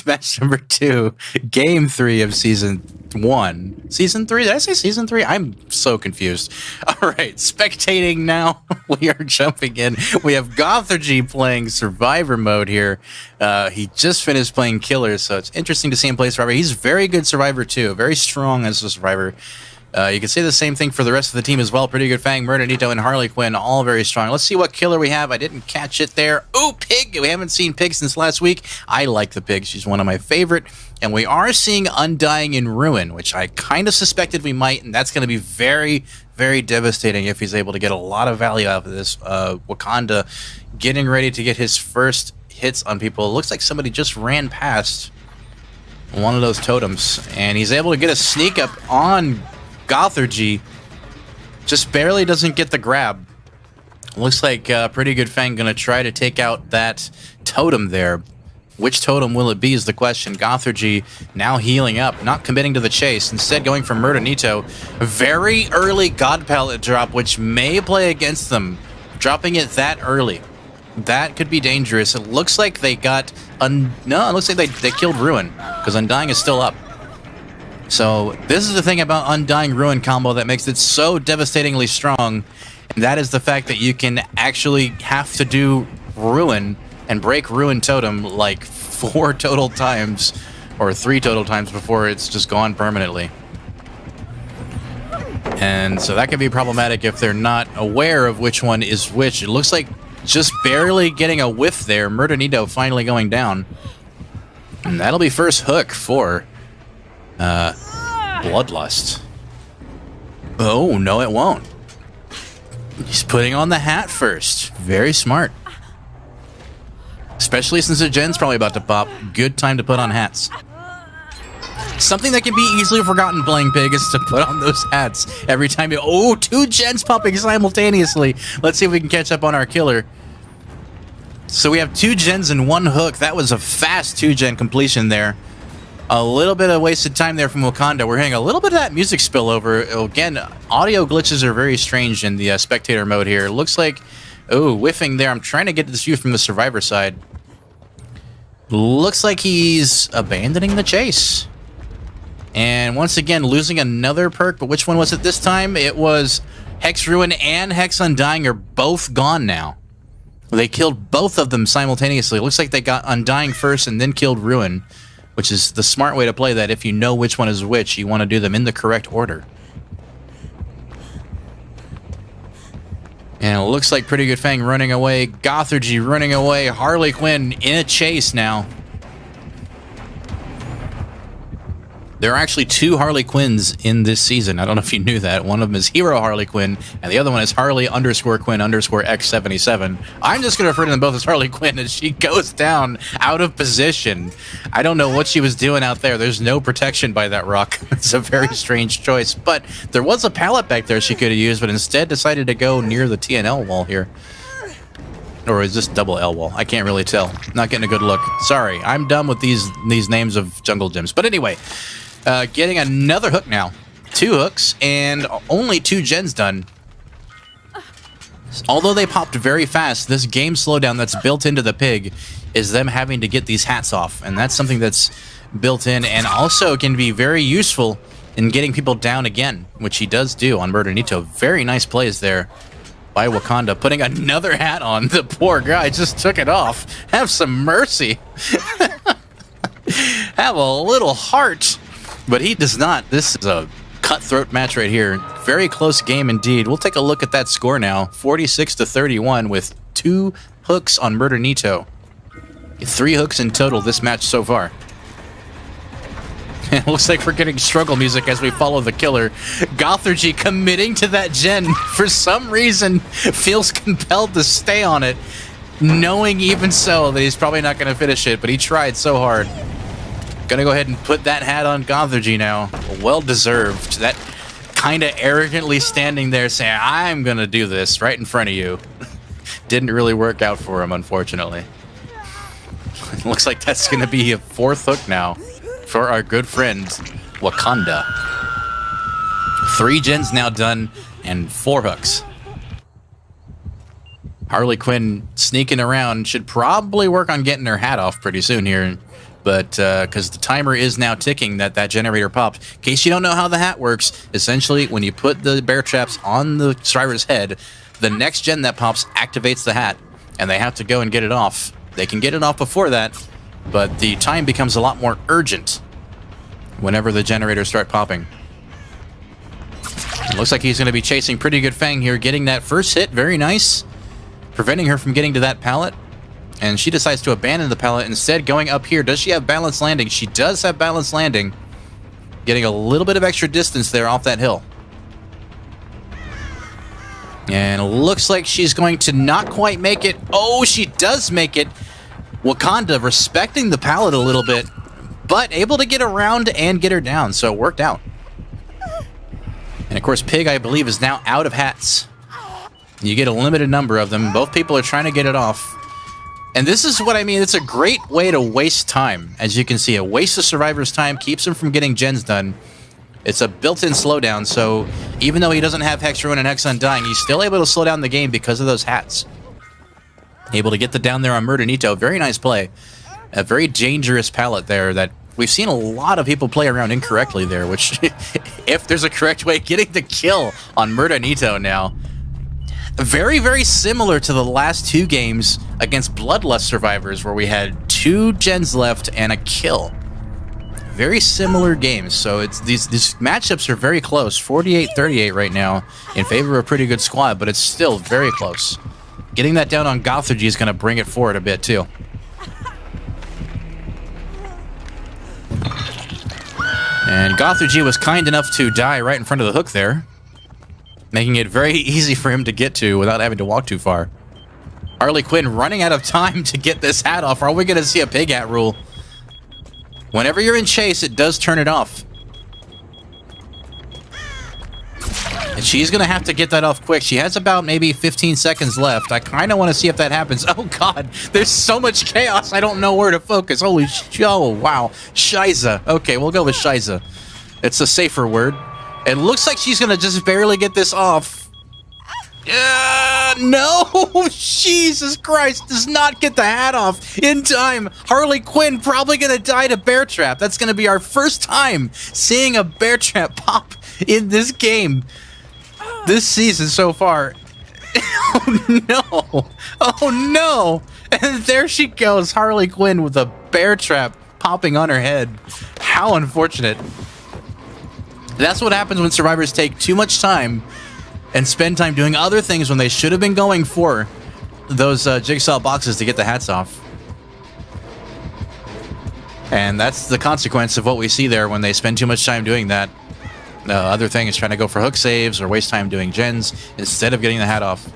is match number 2, game 3 of season 1. Season 3? Did I say season 3? I'm so confused. All right, spectating now. We are jumping in. We have Gothergy playing Survivor mode here. He just finished playing Killer, so it's interesting to see him play Survivor. He's very good Survivor too, very strong as a Survivor. You can say the same thing for the rest of the team as well. Pretty good Fang, Murder, and Harley Quinn, all very strong. Let's see what killer we have. I didn't catch it there. Oh, Pig! We haven't seen Pig since last week. I like the Pig. She's one of my favorite. And we are seeing Undying in Ruin, which I kind of suspected we might, and that's going to be very, very devastating if he's able to get a lot of value out of this. Wakanda getting ready to get his first hits on people. It looks like somebody just ran past one of those totems, and he's able to get a sneak up on Gothergy. Just barely doesn't get the grab. Looks like Pretty Good Fang gonna try to take out that totem there. Which totem will it be is the question. Gothergy now healing up, not committing to the chase, instead going for Murder Nito. Very early God Pallet drop, which may play against them. Dropping it that early. That could be dangerous. It looks like they got... No, it looks like they killed Ruin, because Undying is still up. So this is the thing about Undying Ruin combo that makes it so devastatingly strong, and that is the fact that you can actually have to do Ruin and break Ruin Totem like 4 total times, or 3 total times before it's just gone permanently. And so that can be problematic if they're not aware of which one is which. It looks like just barely getting a whiff there. Murder Nito finally going down. And that'll be first hook for... Bloodlust. Oh, no it won't. He's putting on the hat first. Very smart. Especially since the gen's probably about to pop. Good time to put on hats. Something that can be easily forgotten playing Pig is to put on those hats every time you... Oh, 2 gens popping simultaneously. Let's see if we can catch up on our killer. So we have 2 gens and 1 hook. That was a fast 2-gen completion there. A little bit of wasted time there from Wakanda. We're hearing a little bit of that music spillover. Again, audio glitches are very strange in the spectator mode here. Looks like... Oh, whiffing there. I'm trying to get this view from the Survivor side. Looks like he's abandoning the chase. And once again, losing another perk. But which one was it this time? It was Hex Ruin and Hex Undying are both gone now. They killed both of them simultaneously. Looks like they got Undying first and then killed Ruin, which is the smart way to play that. If you know which one is which, you want to do them in the correct order. And it looks like Pretty Good Fang running away. Gothergy running away. Harley Quinn in a chase now. There are actually 2 Harley Quinns in this season. I don't know if you knew that. One of them is Hero Harley Quinn, and the other one is Harley_Quinn_X77. I'm just going to refer to them both as Harley Quinn as she goes down out of position. I don't know what she was doing out there. There's no protection by that rock. It's a very strange choice. But there was a pallet back there she could have used, but instead decided to go near the TNL wall here. Or is this double L wall? I can't really tell. Not getting a good look. Sorry, I'm done with these names of jungle gyms. But anyway... getting another hook now. 2 hooks and only 2 gens done. Although they popped very fast, this game slowdown that's built into the Pig is them having to get these hats off. And that's something that's built in and also can be very useful in getting people down again, which he does do on Murder Nito. Very nice plays there by Wakanda. Putting another hat on. The poor guy just took it off. Have some mercy. Have a little heart. But he does not. This is a cutthroat match right here. Very close game indeed. We'll take a look at that score now. 46-31 with 2 hooks on Murder Nito. 3 hooks in total this match so far. It looks like we're getting struggle music as we follow the killer. Gothergy committing to that gen. For some reason, feels compelled to stay on it. Knowing even so that he's probably not going to finish it. But he tried so hard. Gonna go ahead and put that hat on Gothergy now. Well deserved. That kind of arrogantly standing there saying, I'm gonna do this right in front of you. Didn't really work out for him, unfortunately. Looks like that's gonna be a 4th hook now for our good friend, Wakanda. 3 gens now done and 4 hooks. Harley Quinn sneaking around should probably work on getting her hat off pretty soon here. But because the timer is now ticking that generator popped. In case you don't know how the hat works, essentially when you put the bear traps on the survivor's head, the next gen that pops activates the hat, and they have to go and get it off. They can get it off before that, but the time becomes a lot more urgent whenever the generators start popping. It looks like he's going to be chasing pretty good Fang here, getting that first hit, very nice, preventing her from getting to that pallet. And she decides to abandon the pallet, instead going up here. Does she have balanced landing? She does have balanced landing, getting a little bit of extra distance there off that hill. And it looks like she's going to not quite make it. Oh, she does make it. Wakanda respecting the pallet a little bit, but able to get around and get her down, so it worked out. And of course, Pig, I believe, is now out of hats. You get a limited number of them. Both people are trying to get it off. And this is what I mean. It's a great way to waste time. As you can see, it wastes the survivor's time, keeps him from getting gens done. It's a built-in slowdown, so even though he doesn't have Hex Ruin and Hex Undying, he's still able to slow down the game because of those hats. Able to get the down there on Murdanito. Very nice play. A very dangerous pallet there that we've seen a lot of people play around incorrectly there, which, if there's a correct way, getting the kill on Murdanito now. Very, very similar to the last two games against Bloodlust survivors, where we had 2 gens left and a kill. Very similar games, so it's these matchups are very close. 48-38 right now in favor of a pretty good squad, but it's still very close. Getting that down on Gothergy is going to bring it forward a bit too. And Gothergy was kind enough to die right in front of the hook there, making it very easy for him to get to without having to walk too far. Harley Quinn running out of time to get this hat off. Are we going to see a pig hat rule? Whenever you're in chase, it does turn it off. And she's going to have to get that off quick. She has about maybe 15 seconds left. I kind of want to see if that happens. Oh, God. There's so much chaos. I don't know where to focus. Holy oh, wow. Shiza. Okay, we'll go with Shiza. It's a safer word. It looks like she's going to just barely get this off. No! Jesus Christ, does not get the hat off in time. Harley Quinn probably going to die to bear trap. That's going to be our first time seeing a bear trap pop in this game this season so far. Oh, no. Oh, no. And there she goes, Harley Quinn with a bear trap popping on her head. How unfortunate. That's what happens when survivors take too much time and spend time doing other things when they should have been going for those jigsaw boxes to get the hats off. And that's the consequence of what we see there when they spend too much time doing that. The other thing is trying to go for hook saves or waste time doing gens instead of getting the hat off.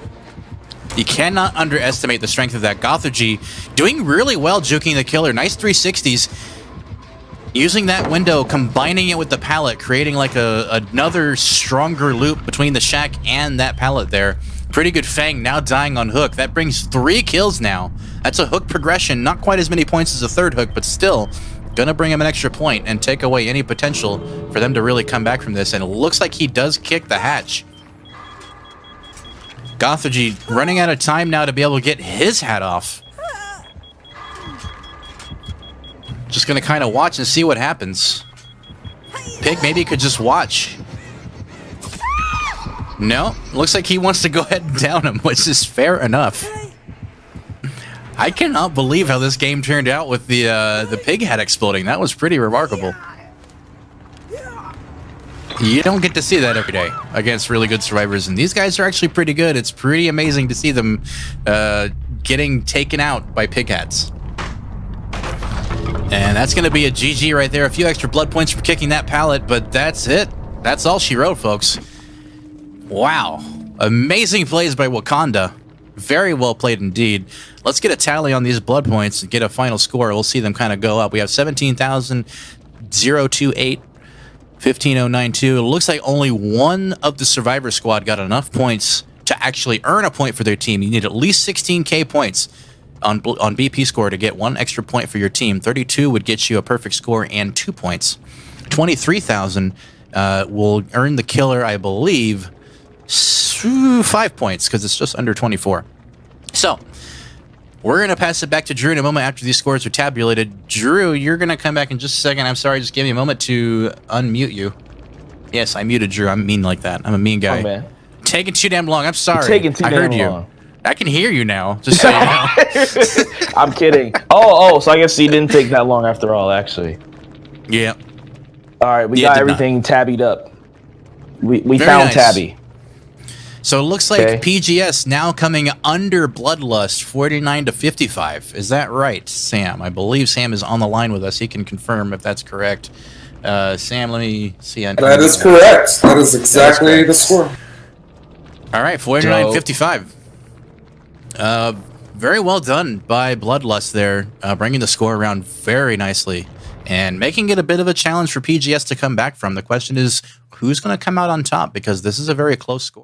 You cannot underestimate the strength of that. Gothergy doing really well juking the killer. Nice 360s. Using that window, combining it with the pallet, creating like another stronger loop between the shack and that pallet there. Pretty good Fang now dying on hook. That brings 3 kills now. That's a hook progression. Not quite as many points as a third hook, but still gonna bring him an extra point and take away any potential for them to really come back from this. And it looks like he does kick the hatch. Gothergy running out of time now to be able to get his hat off. Just gonna kind of watch and see what happens. Pig maybe could just watch. No, looks like he wants to go ahead and down him, which is fair enough. I cannot believe how this game turned out with the pig hat exploding. That was pretty remarkable. You don't get to see that every day against really good survivors, and these guys are actually pretty good. It's pretty amazing to see them getting taken out by pig hats. And that's going to be a GG right there. A few extra blood points for kicking that pallet, but that's it. That's all she wrote, folks. Wow. Amazing plays by Wakanda. Very well played indeed. Let's get a tally on these blood points and get a final score. We'll see them kind of go up. We have 17,028, 15,092. It looks like only one of the survivor squad got enough points to actually earn a point for their team. You need at least 16k points on BP score to get 1 extra point for your team. 32 would get you a perfect score and 2 points. 23,000 will earn the killer, I believe, 5 points because it's just under 24. So We're going to pass it back to Drew in a moment after these scores are tabulated. Drew, you're going to come back in just a second. I'm sorry, just give me a moment to unmute you. Yes, I muted Drew. I'm mean like that. I'm a mean guy. Oh, man. Taking too damn long. I'm sorry. You're taking too I damn heard you. long. I can hear you now. Just so you know. I'm kidding. Oh, so I guess he didn't take that long after all, actually. Yeah. All right, we got everything tabbied up. We found nice. Tabby. So it looks like PGS now coming under Bloodlust 49 to 55. Is that right, Sam? I believe Sam is on the line with us. He can confirm if that's correct. Sam, let me see. That is correct. That is exactly the score. All right, 49-55. Very well done by Bloodlust there, bringing the score around very nicely and making it a bit of a challenge for PGS to come back from. The question is, who's going to come out on top? Because this is a very close score.